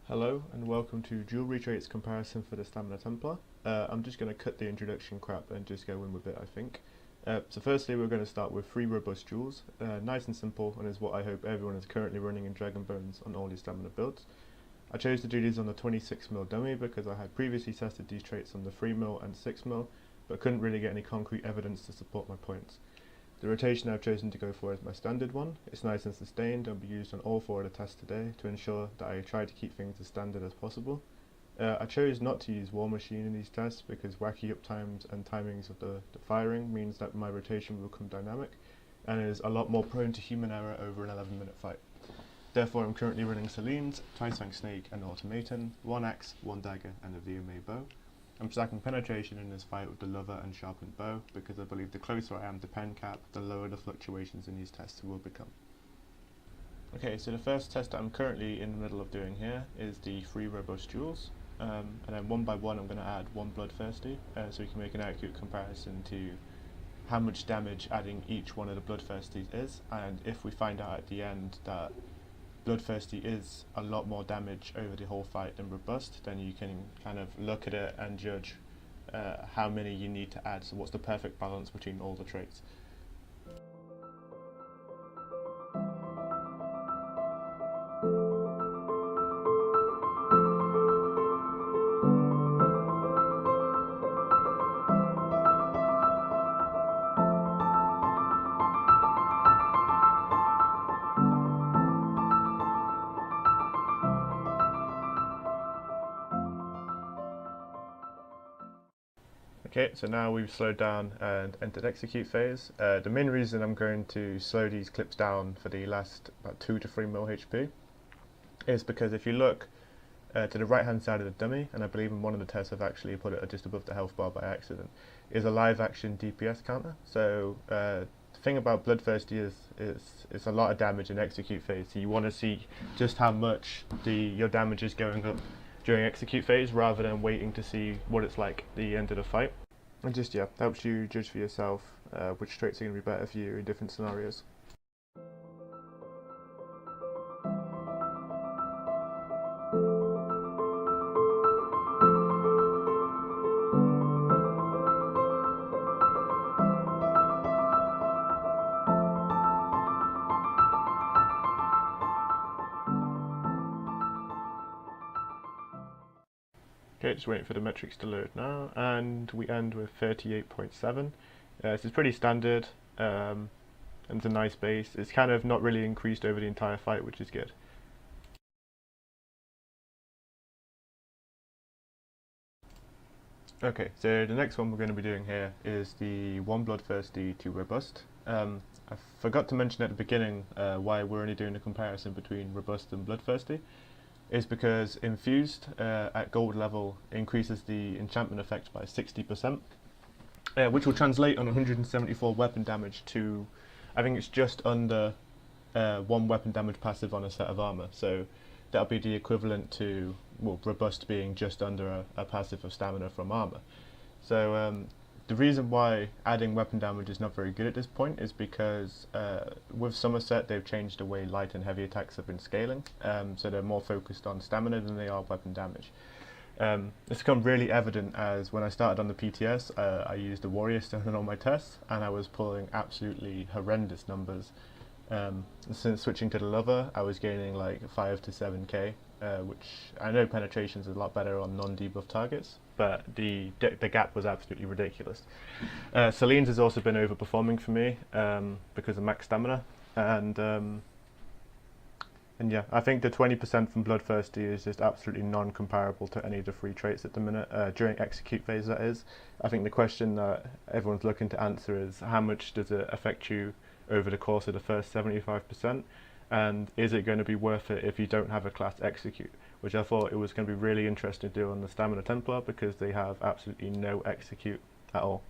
Hello and welcome to Jewelry Traits comparison for the Stamina Templar. I'm just going to cut the introduction crap and just go in with it, I think. So firstly we're going to start with 3 robust jewels, nice and simple, and is what I hope everyone is currently running in Dragon Bones on all these Stamina builds. I chose to do these on the 26mm dummy because I had previously tested these traits on the 3mm and 6mm, but couldn't really get any concrete evidence to support my points. The rotation I've chosen to go for is my standard one. It's nice and sustained and will be used on all 4 of the tests today to ensure that I try to keep things as standard as possible. I chose not to use War Machine in these tests because wacky uptimes and timings of the firing means that my rotation will become dynamic and is a lot more prone to human error over an 11-minute fight. Therefore I'm currently running Celine's, Twisang Snake and Automaton, 1 axe, 1 dagger and a VMA bow. I'm stacking penetration in this fight with the lover and sharpened bow because I believe the closer I am to pen cap, the lower the fluctuations in these tests will become. Okay, so the first test that I'm currently in the middle of doing here is the 3 robust jewels, and then one by one I'm going to add 1 Bloodthirsty, so we can make an accurate comparison to how much damage adding each one of the Bloodthirsties is, and if we find out at the end that Bloodthirsty is a lot more damage over the whole fight than robust, then you can kind of look at it and judge how many you need to add, so what's the perfect balance between all the traits. Okay, so now we've slowed down and entered execute phase. The main reason I'm going to slow these clips down for the last about 2 to 3 mil HP is because if you look to the right hand side of the dummy, and I believe in one of the tests I've actually put it just above the health bar by accident, is a live action DPS counter. So the thing about Bloodthirsty is it's a lot of damage in execute phase, so you want to see just how much your damage is going up during execute phase rather than waiting to see what it's like at the end of the fight. And just, yeah, helps you judge for yourself which traits are going to be better for you in different scenarios. Okay, just waiting for the metrics to load now, and we end with 38.7. This is pretty standard, and it's a nice base. It's kind of not really increased over the entire fight, which is good. Okay, so the next one we're going to be doing here is the 1 Bloodthirsty to Robust. I forgot to mention at the beginning why we're only doing a comparison between Robust and Bloodthirsty. Is because Infused at gold level increases the enchantment effect by 60%, which will translate on 174 weapon damage to, I think it's just under 1 weapon damage passive on a set of armor. So that'll be the equivalent to, well, Robust being just under a passive of stamina from armor. So the reason why adding weapon damage is not very good at this point is because with Summerset they've changed the way light and heavy attacks have been scaling, so they're more focused on stamina than they are weapon damage. It's become really evident as when I started on the PTS, I used the Warrior Stone on all my tests and I was pulling absolutely horrendous numbers. Since switching to the Lover, I was gaining like 5 to 7k, which I know penetration's a lot better on non-debuff targets, but the gap was absolutely ridiculous. Celine's has also been overperforming for me because of max stamina, and yeah, I think the 20% from Bloodthirsty is just absolutely non-comparable to any of the 3 traits at the minute, during execute phase that is. I think the question that everyone's looking to answer is how much does it affect you over the course of the first 75%, and is it going to be worth it if you don't have a class execute, which I thought it was going to be really interesting to do on the Stamina Templar because they have absolutely no execute at all.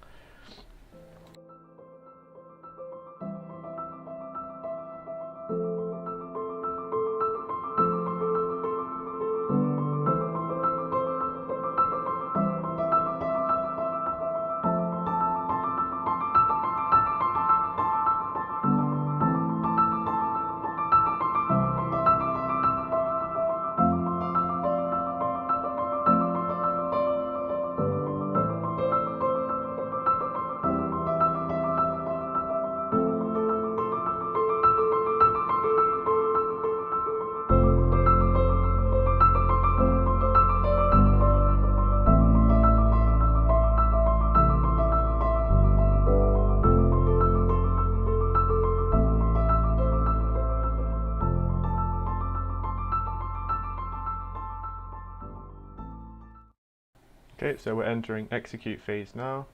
Okay, so we're entering execute phase now,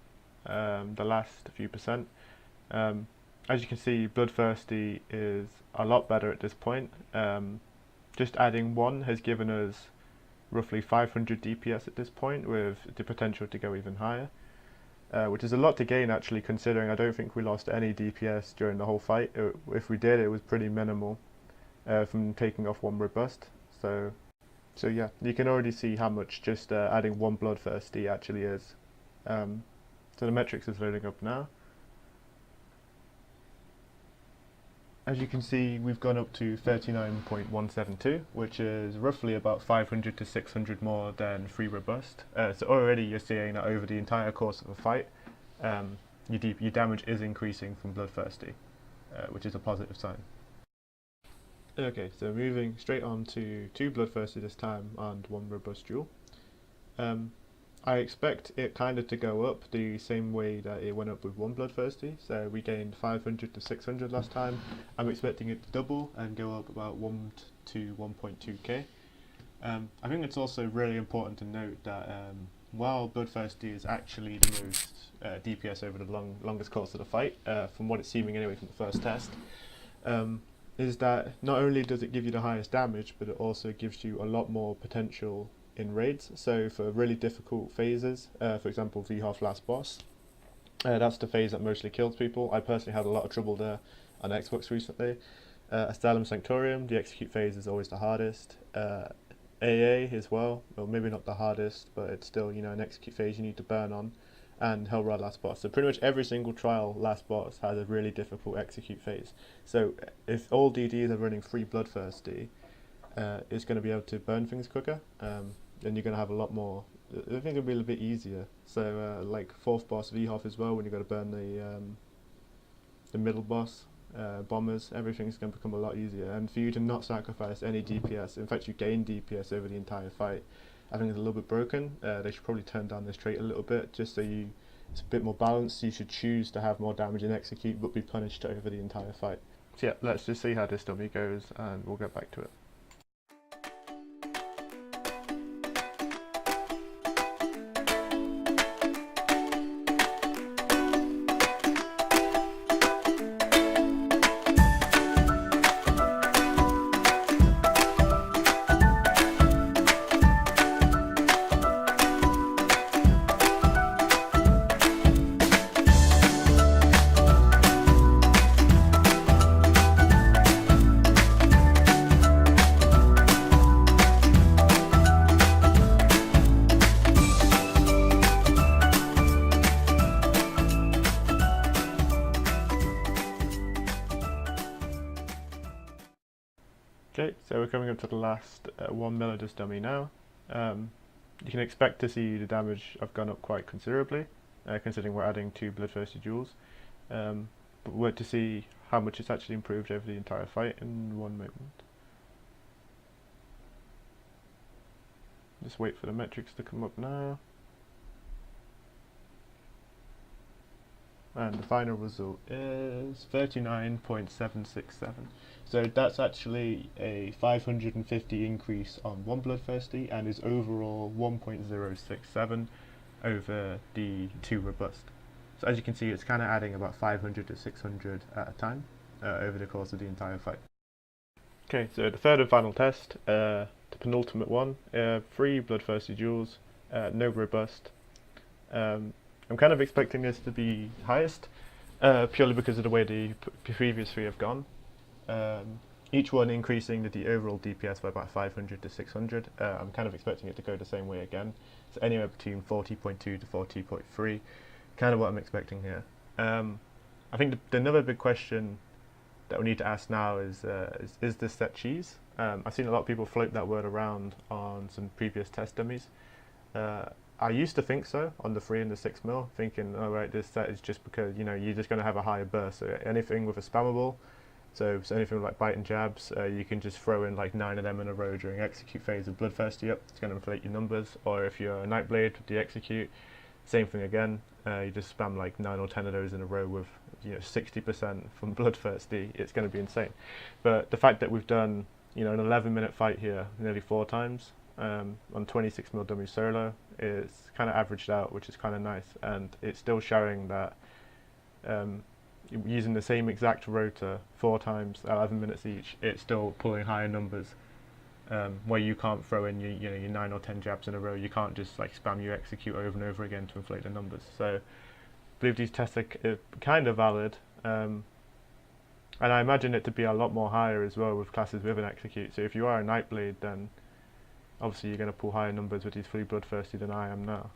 the last few percent. As you can see, Bloodthirsty is a lot better at this point. Just adding 1 has given us roughly 500 DPS at this point, with the potential to go even higher, which is a lot to gain actually, considering I don't think we lost any DPS during the whole fight. If we did, it was pretty minimal from taking off 1 robust. So yeah, you can already see how much just adding 1 Bloodthirsty actually is. So the metrics is loading up now. As you can see, we've gone up to 39.172, which is roughly about 500 to 600 more than free robust. So already you're seeing that over the entire course of a fight, your damage is increasing from Bloodthirsty, which is a positive sign. Okay, so moving straight on to 2 Bloodthirsty this time and 1 robust duel. I expect it kind of to go up the same way that it went up with 1 Bloodthirsty. So we gained 500 to 600 last time. I'm expecting it to double and go up about 1 to 1.2k. I think it's also really important to note that while Bloodthirsty is actually the most DPS over the longest course of the fight, from what it's seeming anyway from the first test, is that not only does it give you the highest damage, but it also gives you a lot more potential in raids. So for really difficult phases, for example vHoF last boss, that's the phase that mostly kills people. I personally had a lot of trouble there on Xbox recently. Asylum Sanctorium, the execute phase is always the hardest. AA as well, maybe not the hardest, but it's still, you know, an execute phase you need to burn on. And Hellride last boss. So pretty much every single trial last boss has a really difficult execute phase. So if all DDs are running free Bloodthirsty, it's going to be able to burn things quicker, and you're going to have a lot more. I think it'll be a little bit easier. So like 4th boss vHoF as well, when you've got to burn the middle boss, bombers, everything's going to become a lot easier. And for you to not sacrifice any DPS, in fact you gain DPS over the entire fight, I think it's a little bit broken. They should probably turn down this trait a little bit, just so it's a bit more balanced. You should choose to have more damage in execute, but be punished over the entire fight. So yeah, let's just see how this dummy goes, and we'll get back to it. Okay, so we're coming up to the last 1 mil of this dummy now. You can expect to see the damage have gone up quite considerably, considering we're adding 2 Bloodthirsty duels. But we're to see how much it's actually improved over the entire fight in 1 moment. Just wait for the metrics to come up now. And the final result is 39.767. So that's actually a 550 increase on 1 Bloodthirsty, and is overall 1.067 over the 2 robust. So as you can see, it's kind of adding about 500 to 600 at a time over the course of the entire fight. Okay, so the third and final test, the penultimate one, 3 Bloodthirsty duels, no robust. I'm kind of expecting this to be highest, purely because of the way the previous 3 have gone. Each one increasing the overall DPS by about 500 to 600. I'm kind of expecting it to go the same way again. So anywhere between 40.2 to 40.3, kind of what I'm expecting here. I think another big question that we need to ask now is this set cheese? I've seen a lot of people float that word around on some previous test dummies. I used to think so on the 3 and the 6 mil, thinking, oh right, this set is just because, you know, you're just going to have a higher burst. So anything with a spammable, so anything like bite and jabs, you can just throw in like 9 of them in a row during execute phase of Bloodthirsty up. It's going to inflate your numbers. Or if you're a Nightblade with the execute, same thing again. You just spam like 9 or 10 of those in a row with, you know, 60% from Bloodthirsty. It's going to be insane. But the fact that we've done, you know, an 11-minute fight here nearly 4 times, on 26mm dummy solo. It's kind of averaged out, which is kind of nice, and it's still showing that using the same exact rotor 4 times 11 minutes each, it's still pulling higher numbers. Where you can't throw in your 9 or 10 jabs in a row. You can't just like spam your execute over and over again to inflate the numbers. So I believe these tests are kind of valid, and I imagine it to be a lot more higher as well with classes with an execute. So if you are a Nightblade, then obviously you're going to pull higher numbers with these fully Bloodthirsty than I am now.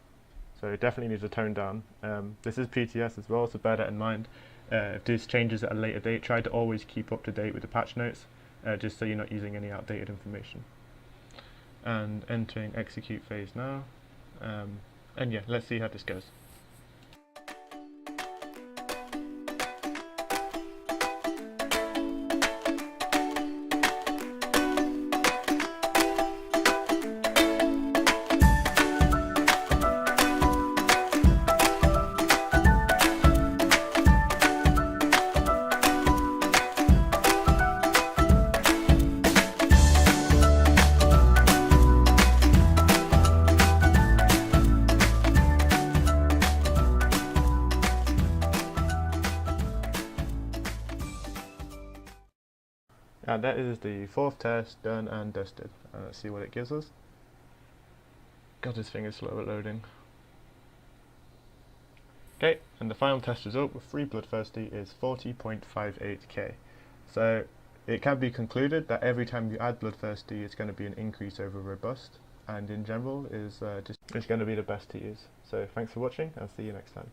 So it definitely needs a tone down. This is PTS as well, so bear that in mind. If this changes at a later date, try to always keep up to date with the patch notes. Just so you're not using any outdated information. And entering execute phase now. And yeah, let's see how this goes. And that is the 4th test done and dusted. Let's see what it gives us. God, this thing is slow at loading. Okay, and the final test result with 3 Bloodthirsty is 40.58k. So it can be concluded that every time you add Bloodthirsty, it's going to be an increase over Robust, and in general is just it's going to be the best to use. So thanks for watching, I'll see you next time.